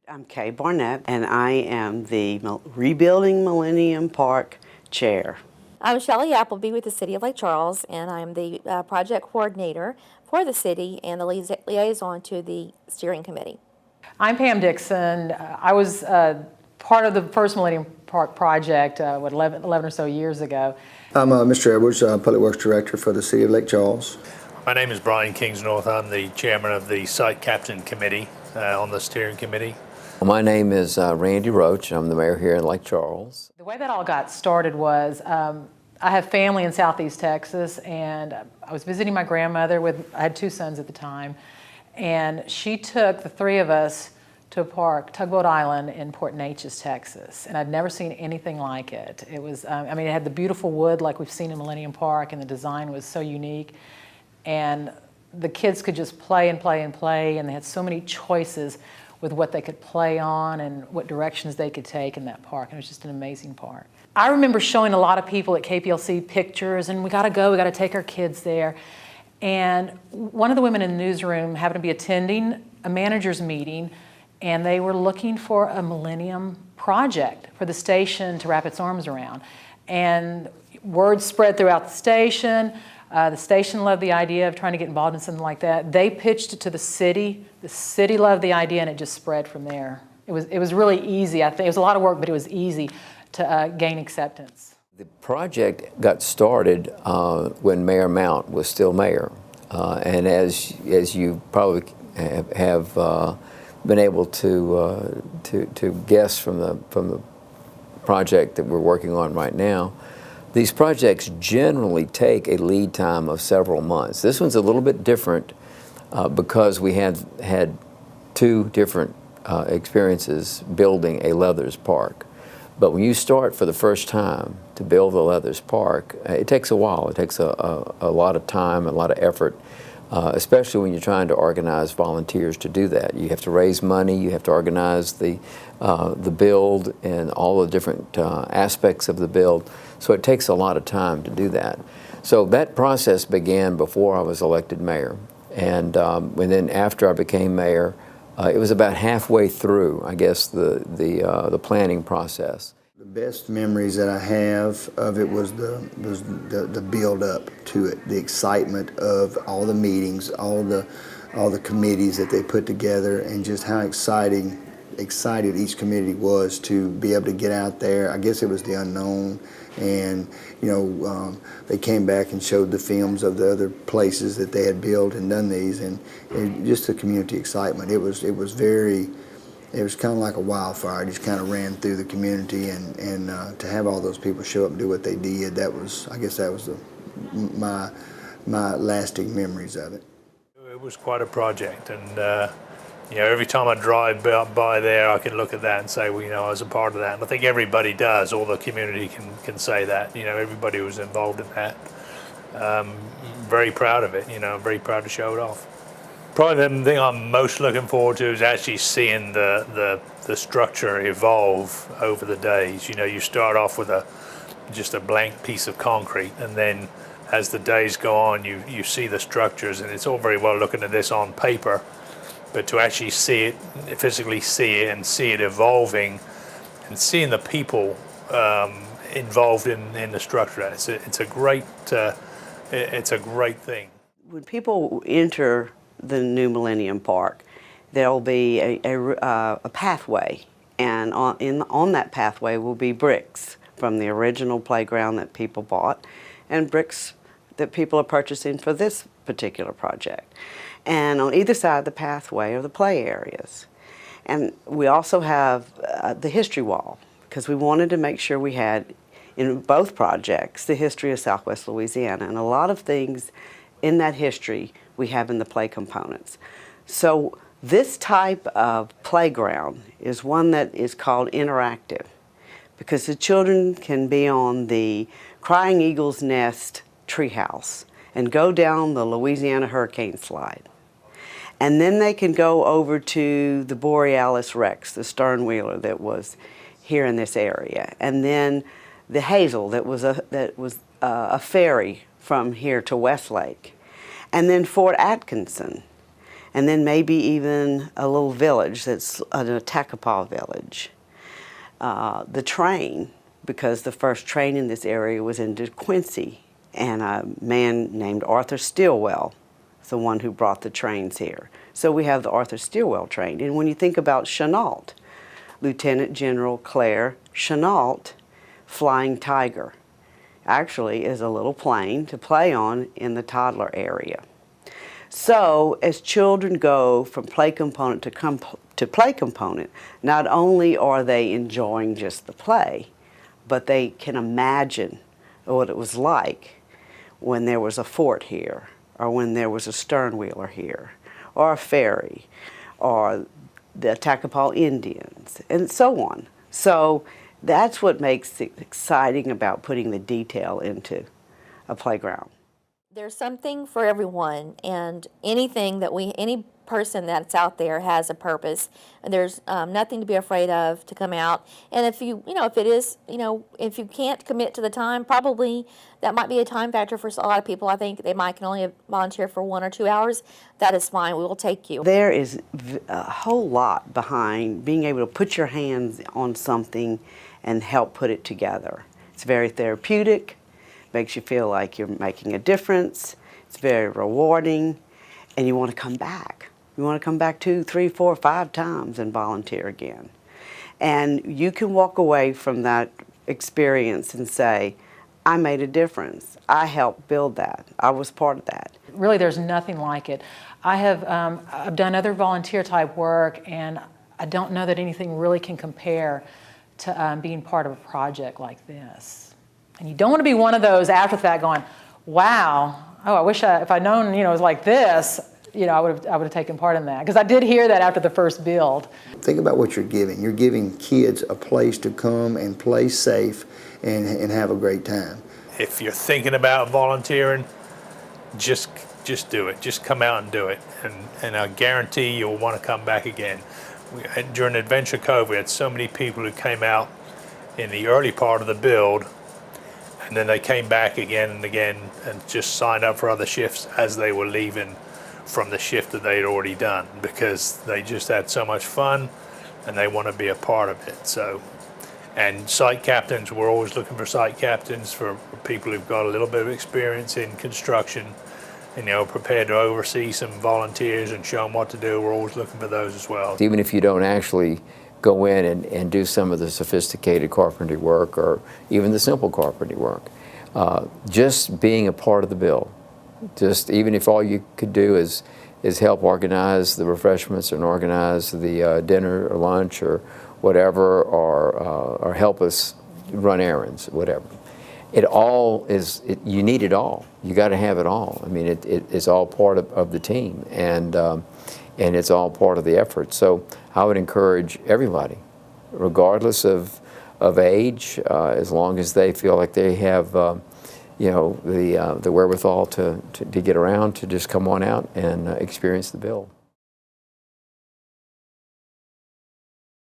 I'm Kay Barnett, and I am the Rebuilding Millennium Park Chair. I'm Shelley Appleby with the City of Lake Charles, and I'm the project coordinator for the city and the liaison to the steering committee. I'm Pam Dixon. I was part of the first Millennium Park project, 11 or so years ago. I'm Mr. Edwards, Public Works Director for the City of Lake Charles. My name is Brian Kingsnorth. I'm the chairman of the Site Captain Committee on the steering committee. My name is Randy Roach. I'm the mayor here in Lake Charles. The way that all got started was I have family in Southeast Texas, and I was visiting my grandmother I had two sons at the time, and she took the three of us to a park, Tugboat Island in Port Neches, Texas, and I'd never seen anything like it. It was, it had the beautiful wood like we've seen in Millennium Park, and the design was so unique, and the kids could just play and play and play, and they had so many choices with what they could play on and what directions they could take in that park. And it was just an amazing park. I remember showing a lot of people at KPLC pictures, and we gotta go, we gotta take our kids there. And one of the women in the newsroom happened to be attending a manager's meeting, and they were looking for a Millennium project for the station to wrap its arms around. And word spread throughout the station. The station loved the idea of trying to get involved in something like that. They pitched it to the city. The city loved the idea, and it just spread from there. It was really easy. I think it was a lot of work, but it was easy to gain acceptance. The project got started when Mayor Mount was still mayor, and as you probably have been able to guess from the project that we're working on right now. These projects generally take a lead time of several months. This one's a little bit different because we had two different experiences building a Leathers Park. But when you start for the first time to build the Leathers Park, it takes a while. It takes a lot of time, a lot of effort, especially when you're trying to organize volunteers to do that. You have to raise money, you have to organize the build and all the different aspects of the build. So it takes a lot of time to do that. So that process began before I was elected mayor. And then after I became mayor, it was about halfway through, I guess, the planning process. The best memories that I have of it was the build up to it, the excitement of all the meetings, all the committees that they put together, and just how excited each committee was to be able to get out there. I guess it was the unknown, and they came back and showed the films of the other places that they had built and done these, and just the community excitement. It was kind of like a wildfire. It just kind of ran through the community, and to have all those people show up and do what they did, I guess that was my lasting memories of it. It was quite a project, and every time I drive by there, I can look at that and say, well, I was a part of that. And I think everybody does. All the community can say that. Everybody was involved in that. Very proud of it. Very proud to show it off. Probably the thing I'm most looking forward to is actually seeing the structure evolve over the days. You start off with just a blank piece of concrete, and then as the days go on, you see the structures, and it's all very well looking at this on paper, but to actually see it, physically see it, and see it evolving, and seeing the people involved in the structure, it's a great thing. When people enter the new Millennium Park, there'll be a pathway, and on that pathway will be bricks from the original playground that people bought, and bricks that people are purchasing for this particular project. And on either side of the pathway are the play areas. And we also have the history wall, because we wanted to make sure we had, in both projects, the history of Southwest Louisiana, and a lot of things in that history we have in the play components. So this type of playground is one that is called interactive, because the children can be on the Crying Eagle's Nest treehouse and go down the Louisiana Hurricane Slide. And then they can go over to the Borealis Rex, the stern wheeler that was here in this area, and then the Hazel that was a ferry from here to Westlake, and then Fort Atkinson. and then maybe even a little village that's an Attakapaw village. The train, because the first train in this area was in DeQuincy, and a man named Arthur Stilwell is the one who brought the trains here. So we have the Arthur Stilwell train. And when you think about Chenault, Lieutenant General Claire Chenault, Flying Tiger, actually is a little plane to play on in the toddler area. So as children go from play component to play component, not only are they enjoying just the play, but they can imagine what it was like when there was a fort here, or when there was a sternwheeler here, or a ferry, or the Attakapaw Indians, and so on. So that's what makes it exciting about putting the detail into a playground. There's something for everyone, and anything that any person that's out there has a purpose, and there's nothing to be afraid of to come out. And if if you can't commit to the time, probably that might be a time factor for a lot of people. I think they might can only volunteer for 1 or 2 hours. That is fine. We will take you. There is a whole lot behind being able to put your hands on something and help put it together. It's very therapeutic, makes you feel like you're making a difference. It's very rewarding, and you want to come back. You want to come back 2, 3, 4, 5 times and volunteer again. And you can walk away from that experience and say, I made a difference. I helped build that. I was part of that. Really, there's nothing like it. I've done other volunteer type work, and I don't know that anything really can compare to being part of a project like this. And you don't want to be one of those after that going, wow, oh, I wish if I'd known, it was like this, I would have taken part in that. Because I did hear that after the first build. Think about what you're giving. You're giving kids a place to come and play safe and have a great time. If you're thinking about volunteering, just do it. Just come out and do it. And I guarantee you'll want to come back again. During Adventure Cove, we had so many people who came out in the early part of the build, and then they came back again and again and just signed up for other shifts as they were leaving from the shift that they'd already done, because they just had so much fun and they want to be a part of it. So, and site captains, we're always looking for site captains for people who've got a little bit of experience in construction and prepared to oversee some volunteers and show them what to do. We're always looking for those as well. Even if you don't actually go in and do some of the sophisticated carpentry work or even the simple carpentry work, just being a part of the build. Just even if all you could do is help organize the refreshments and organize the dinner or lunch or whatever, or help us run errands, whatever. It all is, you need it all. You got to have it all. I mean, it's all part of the team, and it's all part of the effort. So I would encourage everybody, regardless of age, as long as they feel like they have the wherewithal to get around, to just come on out and experience the build.